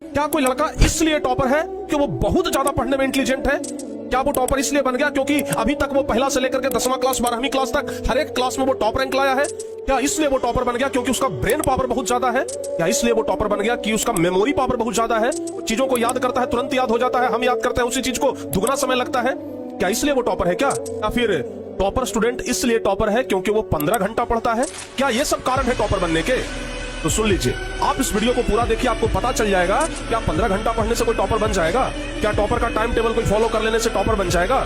क्या कोई लड़का इसलिए टॉपर है कि वो बहुत ज्यादा पढ़ने में इंटेलिजेंट है? क्या वो टॉपर इसलिए बन गया क्योंकि अभी तक वो पहला से लेकर के 10वां क्लास 12वीं क्लास तक हर एक क्लास में वो टॉप रैंक लाया है? क्या इसलिए वो टॉपर बन गया क्योंकि उसका ब्रेन पावर बहुत ज्यादा है? क्या इसलिए वो टॉपर बन गया कि उसका मेमोरी पावर बहुत ज्यादा है? चीजों को याद करता है, तुरंत याद हो जाता है, हम याद करते हैं उसी चीज को दुगना समय लगता है? क्या इसलिए वो टॉपर है क्या? या फिर टॉपर स्टूडेंट इसलिए टॉपर है क्योंकि वो 15 घंटा पढ़ता है? क्या ये सब कारण है टॉपर बनने के? तो सुन लीजिए, आप इस वीडियो को पूरा देखिए, आपको पता चल जाएगा क्या 15 घंटा पढ़ने से कोई टॉपर बन जाएगा? क्या टॉपर का टाइम टेबल कोई फॉलो कर लेने से टॉपर बन जाएगा?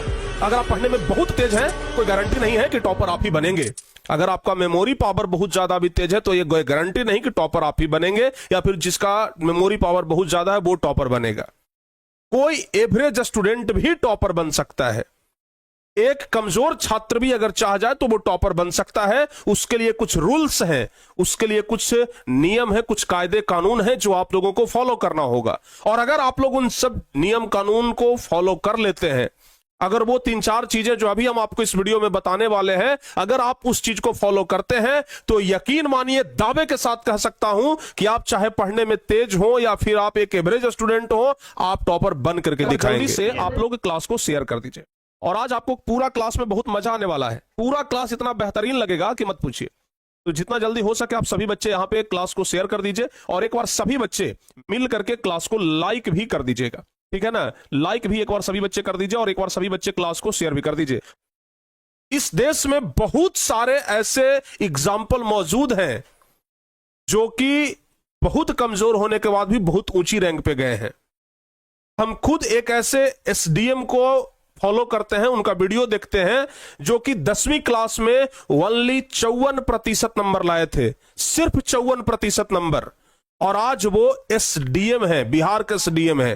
अगर आप पढ़ने में बहुत तेज हैं, कोई गारंटी नहीं है कि टॉपर आप ही बनेंगे। अगर आपका मेमोरी पावर बहुत ज्यादा भी तेज है तो ये गारंटी नहीं कि टॉपर आप ही बनेंगे, या फिर जिसका मेमोरी पावर बहुत ज्यादा है वो टॉपर बनेगा। कोई एवरेज स्टूडेंट भी टॉपर बन सकता है। एक कमजोर छात्र भी अगर चाह जाए तो वो टॉपर बन सकता है। उसके लिए कुछ रूल्स हैं, उसके लिए कुछ नियम है, कुछ कायदे कानून है जो आप लोगों को फॉलो करना होगा। और अगर आप लोग उन सब नियम कानून को फॉलो कर लेते हैं, अगर वो 3-4 चीजें जो अभी हम आपको इस वीडियो में बताने वाले हैं, अगर आप उस चीज को फॉलो करते हैं तो यकीन मानिए, दावे के साथ कह सकता हूं कि आप चाहे पढ़ने में तेज हो या फिर आप एक एवरेज स्टूडेंट हो, आप टॉपर बन करके दिखाएंगे। जल्दी से आप लोग क्लास को शेयर कर दीजिए। और आज आपको पूरा क्लास में बहुत मजा आने वाला है। पूरा क्लास इतना बेहतरीन लगेगा कि मत पूछिए। तो जितना जल्दी हो सके आप सभी बच्चे यहाँ पे क्लास को शेयर कर दीजिए, और एक बार सभी बच्चे मिल करके क्लास को लाइक भी कर दीजिएगा, ठीक है ना? लाइक भी एक बार सभी बच्चे कर दीजिए, और एक बार सभी बच्चे क्लास को शेयर भी कर दीजिए। इस देश में बहुत सारे ऐसे एग्जाम्पल मौजूद हैं जो कि बहुत कमजोर होने के बाद भी बहुत ऊंची रैंक पे गए हैं। हम खुद एक ऐसे एसडीएम को फॉलो करते हैं, उनका वीडियो देखते हैं, जो कि 10वीं क्लास में ओनली 54% नंबर लाए थे, सिर्फ 54% नंबर, और आज वो एसडीएम है, बिहार का एसडीएम है।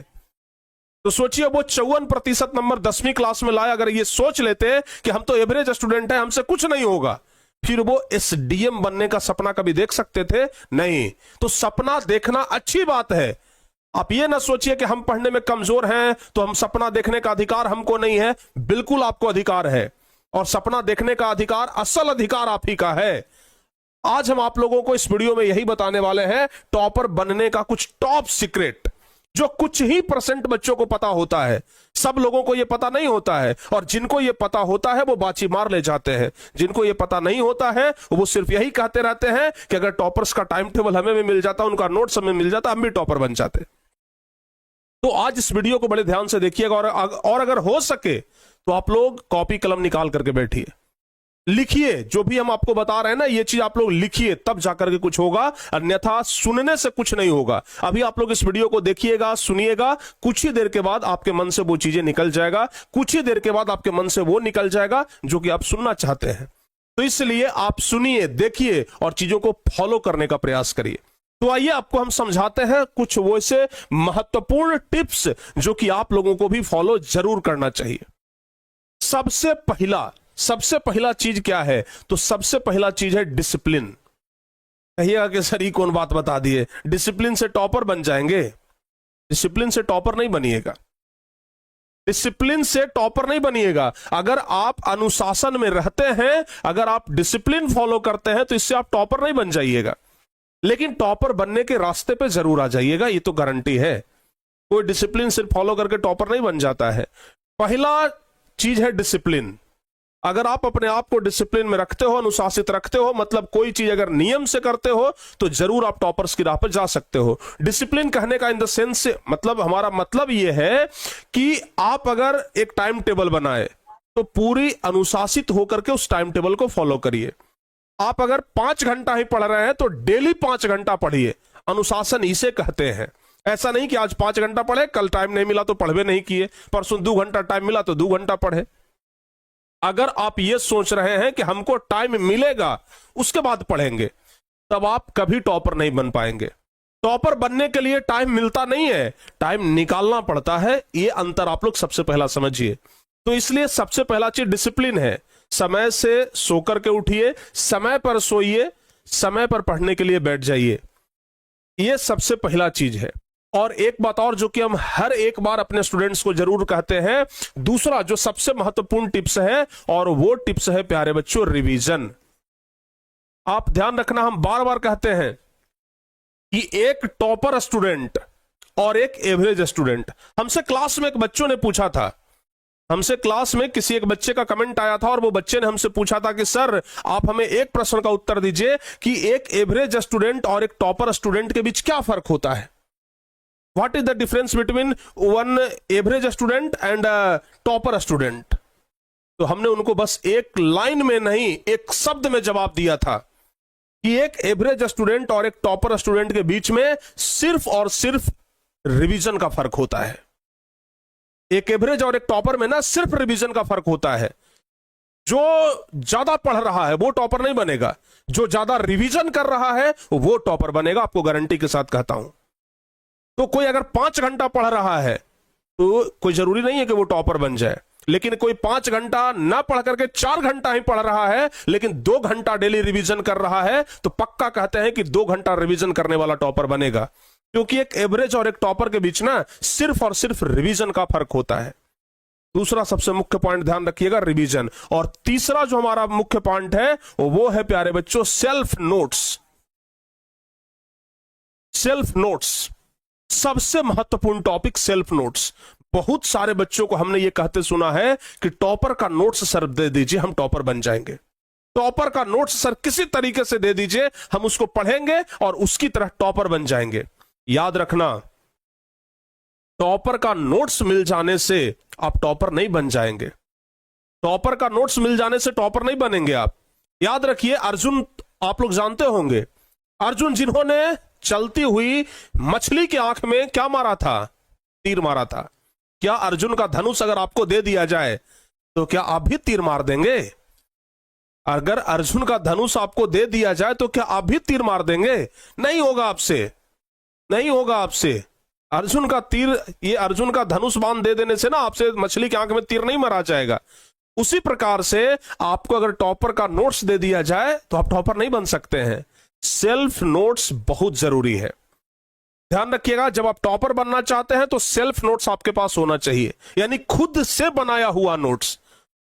तो सोचिए, वो 54% नंबर 10वीं क्लास में लाए। अगर ये सोच लेते कि हम तो एवरेज स्टूडेंट हैं, हमसे कुछ नहीं होगा, फिर वो एसडीएम बनने का सपना कभी देख सकते थे? नहीं। तो सपना देखना अच्छी बात है। आप ये ना सोचिए कि हम पढ़ने में कमजोर हैं तो हम सपना देखने का अधिकार हमको नहीं है। बिल्कुल आपको अधिकार है, और सपना देखने का अधिकार, असल अधिकार आप ही का है। आज हम आप लोगों को इस वीडियो में यही बताने वाले हैं, टॉपर बनने का कुछ टॉप सीक्रेट, जो कुछ ही % बच्चों को पता होता है। सब लोगों को यह पता नहीं होता है, और जिनको यह पता होता है वो बाची मार ले जाते हैं। जिनको यह पता नहीं होता है वो सिर्फ यही कहते रहते हैं कि अगर टॉपर्स का टाइम टेबल हमें भी मिल जाता, उनका नोट्स हमें मिल जाता, हम भी टॉपर बन जाते। तो आज इस वीडियो को बड़े ध्यान से देखिएगा, और अगर हो सके तो आप लोग कॉपी कलम निकाल करके बैठिए, लिखिए। जो भी हम आपको बता रहे हैं ना, ये चीज आप लोग लिखिए, तब जाकर के कुछ होगा, अन्यथा सुनने से कुछ नहीं होगा। अभी आप लोग इस वीडियो को देखिएगा, सुनिएगा, कुछ ही देर के बाद आपके मन से वो चीजें निकल जाएगा, कुछ ही देर के बाद आपके मन से वो निकल जाएगा जो कि आप सुनना चाहते हैं। तो इसलिए आप सुनिए, देखिए, और चीजों को फॉलो करने का प्रयास करिए। तो आइए आपको हम समझाते हैं कुछ वैसे महत्वपूर्ण टिप्स जो कि आप लोगों को भी फॉलो जरूर करना चाहिए। सबसे पहला चीज क्या है? तो सबसे पहला चीज है डिसिप्लिन। कहिएगा कि सर ये कौन बात बता दिए, डिसिप्लिन से टॉपर बन जाएंगे? डिसिप्लिन से टॉपर नहीं बनिएगा, डिसिप्लिन से टॉपर नहीं बनिएगा। अगर आप अनुशासन में रहते हैं, अगर आप डिसिप्लिन फॉलो करते हैं, तो इससे आप टॉपर नहीं बन जाइएगा, लेकिन टॉपर बनने के रास्ते पे जरूर आ जाइएगा, ये तो गारंटी है। कोई डिसिप्लिन सिर्फ फॉलो करके टॉपर नहीं बन जाता है। पहला चीज है डिसिप्लिन। अगर आप अपने आप को डिसिप्लिन में रखते हो, अनुशासित रखते हो, मतलब कोई चीज अगर नियम से करते हो, तो जरूर आप टॉपर्स की राह पर जा सकते हो। डिसिप्लिन कहने का इन द सेंस मतलब, हमारा मतलब यह है कि आप अगर एक टाइम टेबल बनाए तो पूरी अनुशासित होकर के उस टाइम टेबल को फॉलो करिए। आप अगर 5 घंटा ही पढ़ रहे हैं तो डेली 5 घंटा पढ़िए। अनुशासन इसे कहते हैं। ऐसा नहीं कि आज 5 घंटा पढ़े, कल टाइम नहीं मिला तो पढ़वे नहीं किए, परसों 2 घंटा टाइम मिला तो 2 घंटा पढ़े। अगर आप ये सोच रहे हैं कि हमको टाइम मिलेगा उसके बाद पढ़ेंगे, तब आप कभी टॉपर नहीं बन पाएंगे। टॉपर बनने के लिए टाइम मिलता नहीं है, टाइम निकालना पड़ता है। ये अंतर आप लोग सबसे पहला समझिए। तो इसलिए सबसे पहला चीज डिसिप्लिन है। समय से सो करके उठिए, समय पर सोइए, समय पर पढ़ने के लिए बैठ जाइए। यह सबसे पहला चीज है। और एक बात और जो कि हम हर एक बार अपने स्टूडेंट्स को जरूर कहते हैं, दूसरा जो सबसे महत्वपूर्ण टिप्स है, और वो टिप्स है प्यारे बच्चों, रिवीजन। आप ध्यान रखना, हम बार बार कहते हैं कि एक टॉपर स्टूडेंट और एक एवरेज स्टूडेंट। हमसे क्लास में एक बच्चों ने पूछा था, हमसे क्लास में किसी एक बच्चे का कमेंट आया था और वो बच्चे ने हमसे पूछा था कि सर आप हमें एक प्रश्न का उत्तर दीजिए कि एक एवरेज स्टूडेंट और एक टॉपर स्टूडेंट के बीच क्या फर्क होता है। What is the difference between one average student and topper student. तो हमने उनको बस एक लाइन में नहीं, एक शब्द में जवाब दिया था कि एक एवरेज स्टूडेंट और एक टॉपर स्टूडेंट के बीच में सिर्फ और सिर्फ रिवीजन का फर्क होता है। एक एवरेज और एक टॉपर में ना सिर्फ रिवीजन का फर्क होता है। जो ज्यादा पढ़ रहा है वो टॉपर नहीं बनेगा, जो ज्यादा रिवीजन कर रहा है वो टॉपर बनेगा, आपको गारंटी के साथ कहता हूं। तो कोई अगर 5 घंटा पढ़ रहा है तो कोई जरूरी नहीं है कि वो टॉपर बन जाए, लेकिन कोई 5 घंटा ना पढ़ करके 4 घंटा ही पढ़ रहा है लेकिन 2 घंटा डेली रिवीजन कर रहा है तो पक्का कहते हैं कि 2 घंटा रिवीजन करने वाला टॉपर बनेगा, क्योंकि एक एवरेज और एक टॉपर के बीच ना सिर्फ और सिर्फ रिवीजन का फर्क होता है। दूसरा सबसे मुख्य पॉइंट ध्यान रखिएगा, रिवीजन। और तीसरा जो हमारा मुख्य पॉइंट है वो है प्यारे बच्चों सेल्फ नोट्स। सेल्फ नोट्स सबसे महत्वपूर्ण टॉपिक, सेल्फ नोट्स। बहुत सारे बच्चों को हमने ये कहते सुना है कि टॉपर का नोट्स सर दे दीजिए हम टॉपर बन जाएंगे। टॉपर का नोट्स सर किसी तरीके से दे दीजिए हम उसको पढ़ेंगे और उसकी तरह टॉपर बन जाएंगे। याद रखना, टॉपर का नोट्स मिल जाने से आप टॉपर नहीं बन जाएंगे। टॉपर का नोट्स मिल जाने से टॉपर नहीं बनेंगे आप। याद रखिए, अर्जुन आप लोग जानते होंगे, अर्जुन जिन्होंने चलती हुई मछली की आंख में क्या मारा था, तीर मारा था। क्या अर्जुन का धनुष अगर आपको दे दिया जाए तो क्या आप भी तीर मार देंगे? अगर अर्जुन का धनुष आपको दे दिया जाए तो क्या आप भी तीर मार देंगे? नहीं होगा आपसे, नहीं होगा आपसे। अर्जुन का तीर, ये अर्जुन का धनुष बाण दे देने से ना आपसे मछली की आंख में तीर नहीं मारा जाएगा। उसी प्रकार से आपको अगर टॉपर का नोट्स दे दिया जाए तो आप टॉपर नहीं बन सकते हैं। सेल्फ नोट्स बहुत जरूरी है, ध्यान रखिएगा। जब आप टॉपर बनना चाहते हैं तो सेल्फ नोट्स आपके पास होना चाहिए, यानी खुद से बनाया हुआ नोट्स।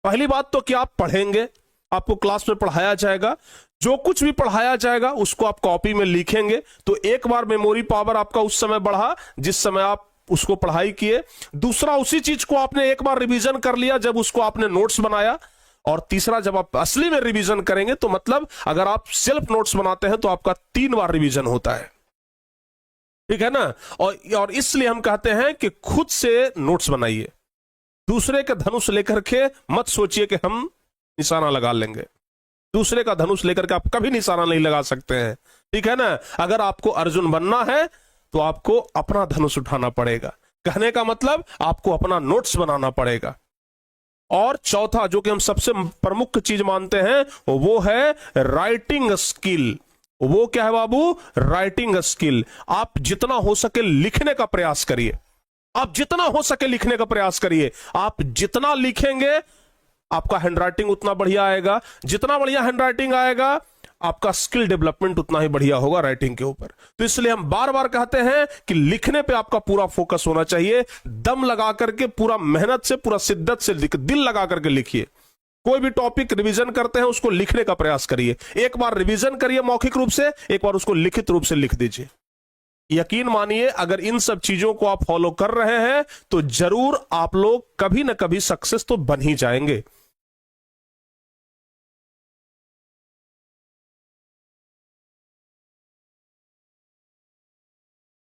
पहली बात तो कि आप पढ़ेंगे, आपको क्लास में पढ़ाया जाएगा, जो कुछ भी पढ़ाया जाएगा उसको आप कॉपी में लिखेंगे तो एक बार मेमोरी पावर आपका उस समय बढ़ा जिस समय आप उसको पढ़ाई किए। दूसरा, उसी चीज को आपने एक बार रिवीजन कर लिया जब उसको आपने नोट्स बनाया। और तीसरा, जब आप असली में रिवीजन करेंगे तो मतलब अगर आप सेल्फ नोट्स बनाते हैं तो आपका 3 बार रिवीजन होता है, ठीक है ना। और इसलिए हम कहते हैं कि खुद से नोट्स बनाइए। दूसरे का धनुष लेकर के मत सोचिए कि हम निशाना लगा लेंगे। दूसरे का धनुष लेकर के आप कभी निशाना नहीं लगा सकते हैं, ठीक है ना। अगर आपको अर्जुन बनना है तो आपको अपना धनुष उठाना पड़ेगा। कहने का मतलब आपको अपना नोट्स बनाना पड़ेगा। और चौथा जो कि हम सबसे प्रमुख चीज मानते हैं वो है राइटिंग स्किल। वो क्या है बाबू? Writing skill. आप जितना हो सके लिखने का प्रयास करिए, आप जितना हो सके लिखने का प्रयास करिए। आप जितना लिखेंगे आपका हैंडराइटिंग उतना बढ़िया आएगा, जितना बढ़िया हैंडराइटिंग आएगा आपका स्किल डेवलपमेंट उतना ही बढ़िया होगा राइटिंग के ऊपर। तो इसलिए हम बार बार कहते हैं कि लिखने पे आपका पूरा फोकस होना चाहिए। दम लगा करके, पूरा मेहनत से, पूरा शिद्दत से, दिल लगा करके लिखिए। कोई भी टॉपिक रिवीजन करते हैं उसको लिखने का प्रयास करिए। एक बार रिवीजन करिए मौखिक रूप से, एक बार उसको लिखित रूप से लिख दीजिए। यकीन मानिए अगर इन सब चीजों को आप फॉलो कर रहे हैं तो जरूर आप लोग कभी ना कभी सक्सेस तो बन ही जाएंगे।